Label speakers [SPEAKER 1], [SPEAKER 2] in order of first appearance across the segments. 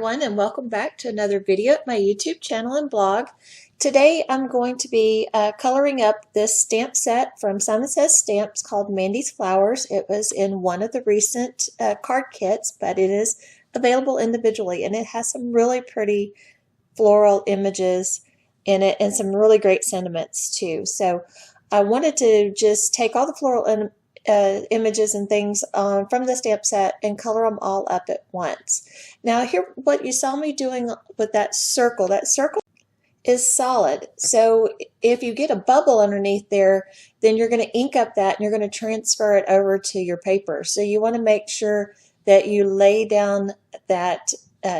[SPEAKER 1] everyone, and welcome back to another video at my YouTube channel and blog. Today I'm going to be coloring up this stamp set from SSS Stamps called Mandy's Flowers. It was in one of the recent card kits, but it is available individually, and it has some really pretty floral images in it and some really great sentiments too. So I wanted to just take all the floral images and things from the stamp set and color them all up at once. Now here, what you saw me doing with that circle is solid. So if you get a bubble underneath there, then you're going to ink up that and you're going to transfer it over to your paper. So you want to make sure that you lay down that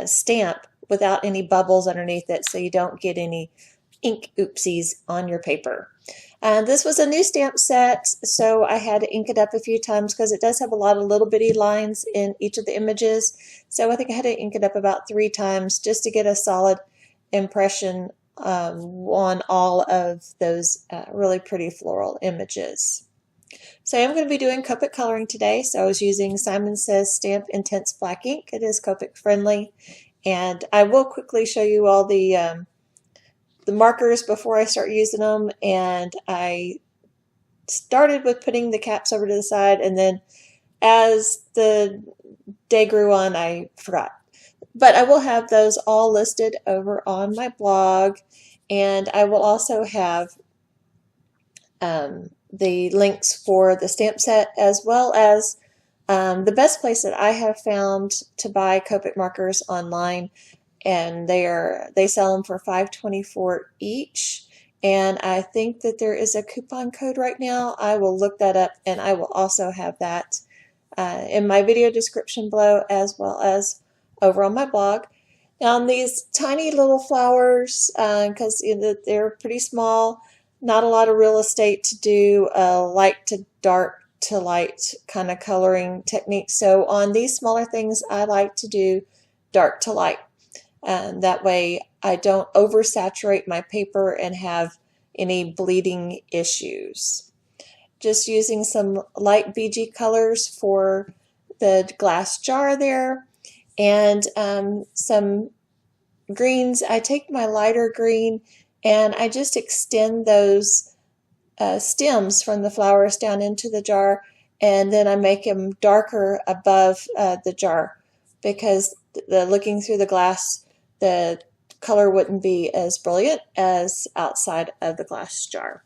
[SPEAKER 1] stamp without any bubbles underneath it so you don't get any ink oopsies on your paper. This was a new stamp set, so I had to ink it up a few times because it does have a lot of little bitty lines in each of the images. So I think I had to ink it up about 3 times just to get a solid impression on all of those really pretty floral images. So I'm going to be doing Copic coloring today. So I was using Simon Says Stamp Intense Black ink. It is Copic friendly, and I will quickly show you all the markers before I start using them. And I started with putting the caps over to the side, and then as the day grew on I forgot. But I will have those all listed over on my blog, and I will also have the links for the stamp set, as well as the best place that I have found to buy Copic markers online, and they sell them for $5.24 each, and I think that there is a coupon code right now. I will look that up, and I will also have that in my video description below, as well as over on my blog. Now on these tiny little flowers, because they're pretty small, not a lot of real estate to do light to dark to light kind of coloring technique. So on these smaller things I like to do dark to light. That way I don't oversaturate my paper and have any bleeding issues. Just using some light BG colors for the glass jar there, and some greens. I take my lighter green and I just extend those stems from the flowers down into the jar, and then I make them darker above the jar, because looking through the glass, the color wouldn't be as brilliant as outside of the glass jar.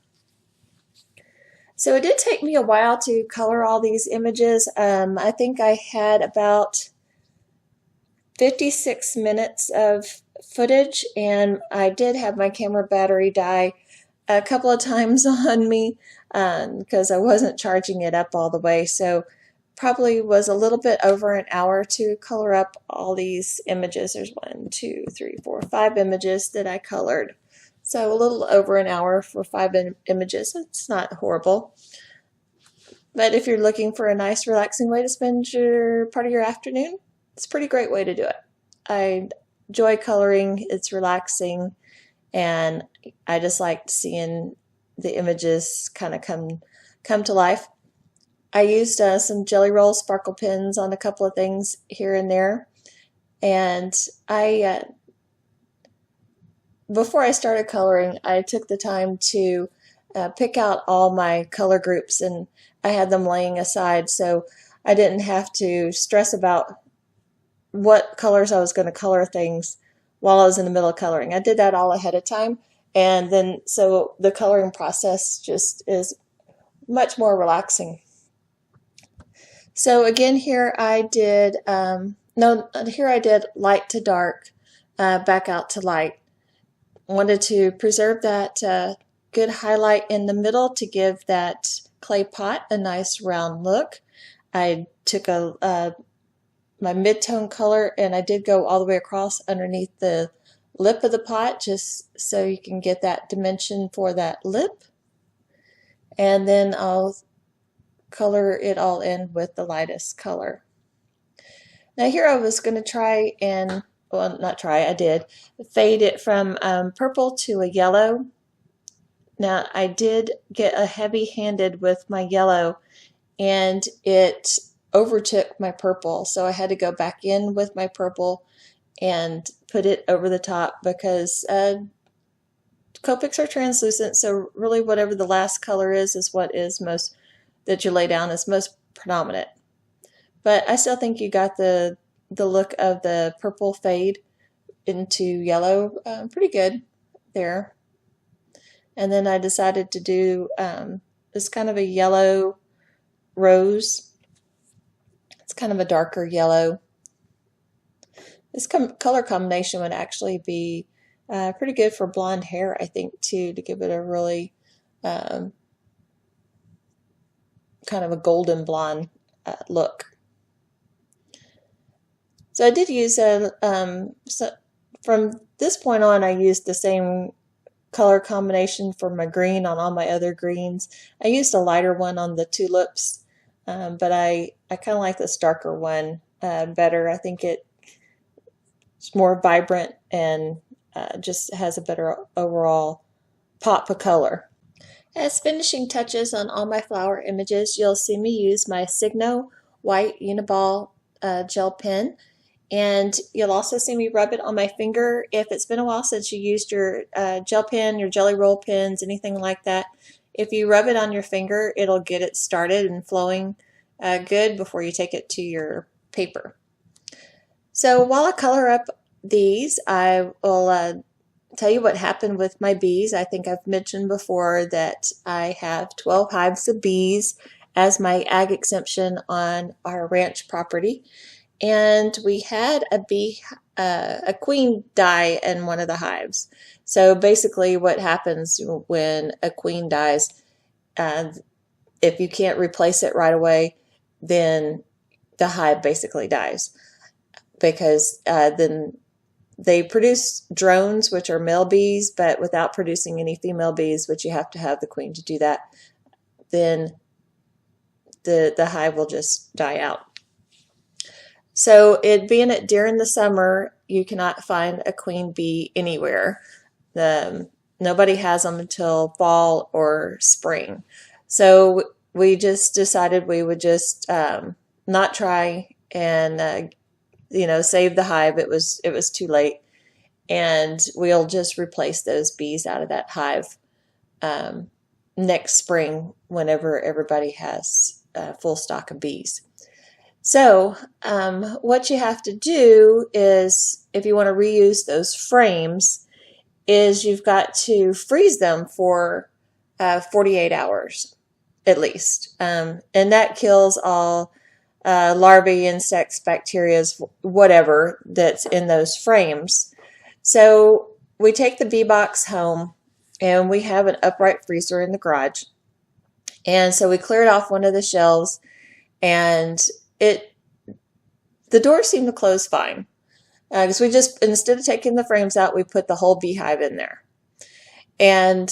[SPEAKER 1] So it did take me a while to color all these images. I think I had about 56 minutes of footage, and I did have my camera battery die a couple of times on me because I wasn't charging it up all the way. So probably was a little bit over an hour to color up all these images. There's 1, 2, 3, 4, 5 images that I colored. So a little over an hour for 5 images. It's not horrible. But if you're looking for a nice relaxing way to spend part of your afternoon, it's a pretty great way to do it. I enjoy coloring. It's relaxing, and I just like seeing the images kind of come to life. I used some Jelly Roll sparkle pens on a couple of things here and there, and before I started coloring, I took the time to pick out all my color groups, and I had them laying aside so I didn't have to stress about what colors I was going to color things while I was in the middle of coloring. I did that all ahead of time, and then so the coloring process just is much more relaxing. So again, here I did light to dark, back out to light. Wanted to preserve that good highlight in the middle to give that clay pot a nice round look. I took my mid-tone color, and I did go all the way across underneath the lip of the pot, just so you can get that dimension for that lip. And then I'll color it all in with the lightest color. Now here I was going to try and, well, not try, I did fade it from purple to a yellow. Now I did get a heavy-handed with my yellow, and it overtook my purple, so I had to go back in with my purple and put it over the top because Copics are translucent, so really whatever the last color is what is most, that you lay down, is most predominant. But I still think you got the look of the purple fade into yellow pretty good there. And then I decided to do this kind of a yellow rose. It's kind of a darker yellow. This color combination would actually be pretty good for blonde hair, I think, too, to give it a really kind of a golden blonde look. So I did use from this point on, I used the same color combination for my green on all my other greens. I used a lighter one on the tulips, but I kind of like this darker one better. I think it's more vibrant and just has a better overall pop of color. As finishing touches on all my flower images, you'll see me use my Signo white Uniball gel pen. And you'll also see me rub it on my finger. If it's been a while since you used your gel pen, your jelly roll pens, anything like that, if you rub it on your finger, it'll get it started and flowing good before you take it to your paper. So while I color up these, I will tell you what happened with my bees. I think I've mentioned before that I have 12 hives of bees as my ag exemption on our ranch property. And we had a queen die in one of the hives. So basically what happens when a queen dies, if you can't replace it right away, then the hive basically dies. Because then they produce drones, which are male bees, but without producing any female bees, which you have to have the queen to do that, then the hive will just die out. So it being that during the summer, you cannot find a queen bee anywhere. Nobody has them until fall or spring. So we just decided we would just not try and save the hive. It was too late, and we'll just replace those bees out of that hive next spring whenever everybody has full stock of bees. So what you have to do is, if you want to reuse those frames, is you've got to freeze them for 48 hours at least. And that kills all larvae, insects, bacteria, whatever that's in those frames. So we take the bee box home, and we have an upright freezer in the garage. And so we cleared off one of the shelves, and the door seemed to close fine. Because we just, instead of taking the frames out, we put the whole beehive in there. And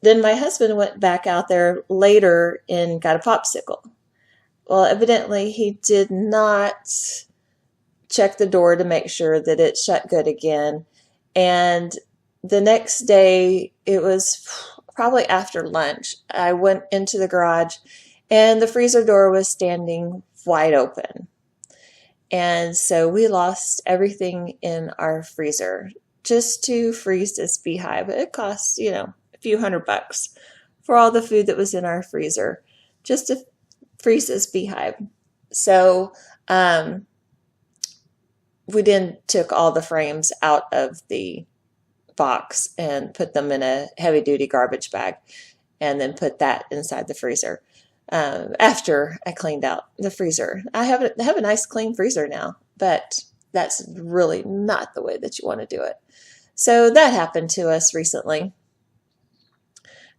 [SPEAKER 1] then my husband went back out there later and got a popsicle. Well, evidently he did not check the door to make sure that it shut good again. And the next day, it was probably after lunch, I went into the garage and the freezer door was standing wide open. And so we lost everything in our freezer just to freeze this beehive. It cost, a few $100 for all the food that was in our freezer just to freeze this beehive. So we then took all the frames out of the box and put them in a heavy-duty garbage bag, and then put that inside the freezer. After I cleaned out the freezer, I have a nice clean freezer now, but that's really not the way that you want to do it. So that happened to us recently.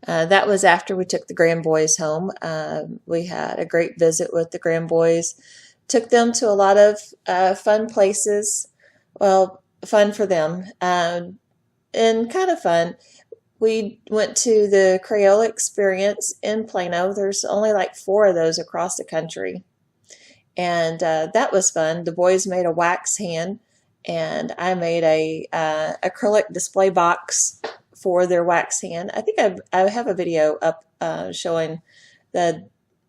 [SPEAKER 1] That was after we took the grandboys home. We had a great visit with the grandboys. Took them to a lot of fun places. Well, fun for them, and kind of fun. We went to the Crayola Experience in Plano. There's only like 4 of those across the country. And that was fun. The boys made a wax hand, and I made a acrylic display box for their wax hand. I think I have a video up showing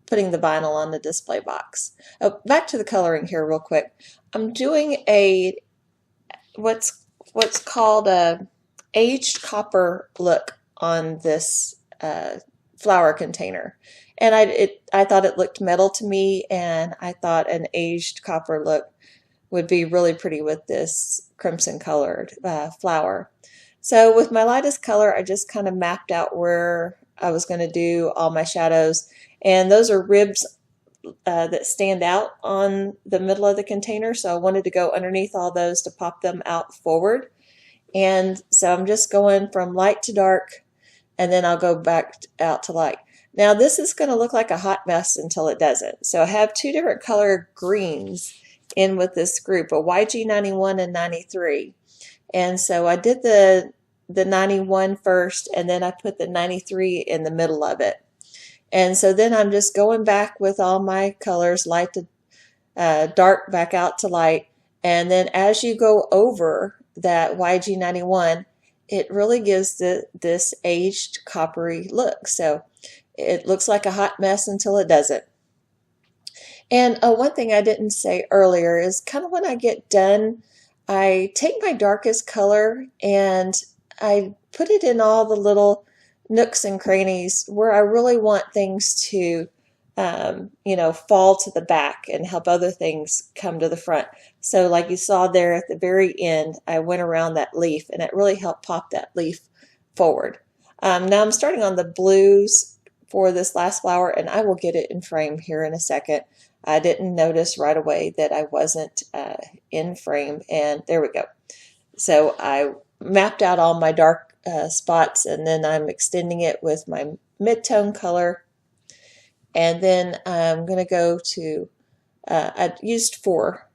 [SPEAKER 1] putting the vinyl on the display box. Oh, back to the coloring here real quick. I'm doing a what's called a aged copper look on this flower container. And I thought it looked metal to me, and I thought an aged copper look would be really pretty with this crimson colored flower. So with my lightest color, I just kind of mapped out where I was going to do all my shadows. And those are ribs that stand out on the middle of the container. So I wanted to go underneath all those to pop them out forward. And so I'm just going from light to dark, and then I'll go back out to light. Now this is going to look like a hot mess until it doesn't. So I have two different color greens in with this group, a YG91 and 93. And so I did the 91 first, and then I put the 93 in the middle of it. And so then I'm just going back with all my colors, light to dark, back out to light. And then as you go over that YG91, it really gives this aged coppery look. So it looks like a hot mess until it doesn't. And one thing I didn't say earlier is kind of when I get done, I take my darkest color and I put it in all the little nooks and crannies where I really want things to, fall to the back and help other things come to the front. So like you saw there at the very end, I went around that leaf, and it really helped pop that leaf forward. Now I'm starting on the blues for this last flower, and I will get it in frame here in a second. I didn't notice right away that I wasn't in frame, and there we go. So I mapped out all my dark spots, and then I'm extending it with my mid-tone color. And then I'm going to go to, I used four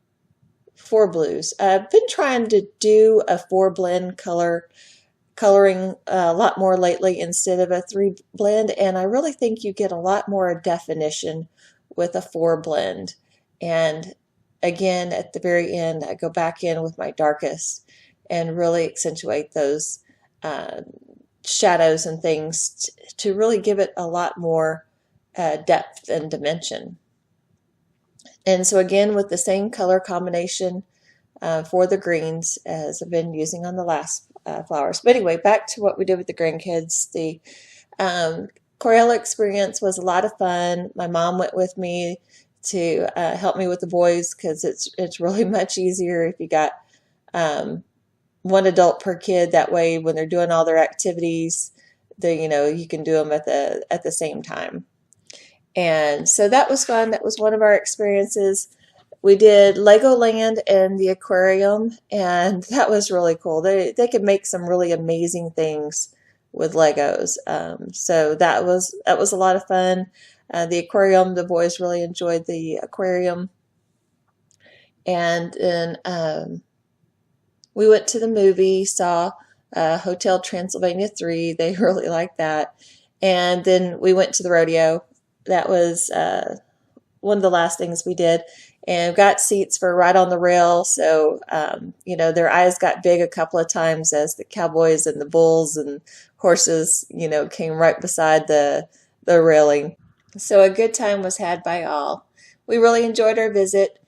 [SPEAKER 1] blues. I've been trying to do a 4-blend coloring a lot more lately instead of a 3-blend, and I really think you get a lot more definition with a 4-blend. And again, at the very end, I go back in with my darkest and really accentuate those shadows and things to really give it a lot more depth and dimension. And so again, with the same color combination for the greens as I've been using on the last flowers. But anyway, back to what we did with the grandkids. The Crayola experience was a lot of fun. My mom went with me to help me with the boys, because it's really much easier if you got one adult per kid. That way, when they're doing all their activities, you can do them at the same time. And so that was fun. That was one of our experiences. We did Legoland and the aquarium, and that was really cool. They could make some really amazing things with Legos. So that was a lot of fun. The aquarium, the boys really enjoyed the aquarium. And then we went to the movie, saw Hotel Transylvania 3. They really liked that. And then we went to the rodeo. That was one of the last things we did. And got seats for right on the rail. So, their eyes got big a couple of times as the cowboys and the bulls and horses, came right beside the railing. So a good time was had by all. We really enjoyed our visit.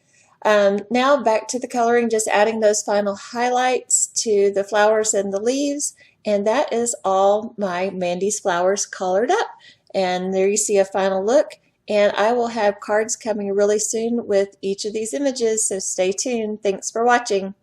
[SPEAKER 1] Now back to the coloring, just adding those final highlights to the flowers and the leaves. And that is all my Mandy's flowers colored up. And there you see a final look. And I will have cards coming really soon with each of these images, so stay tuned. Thanks for watching.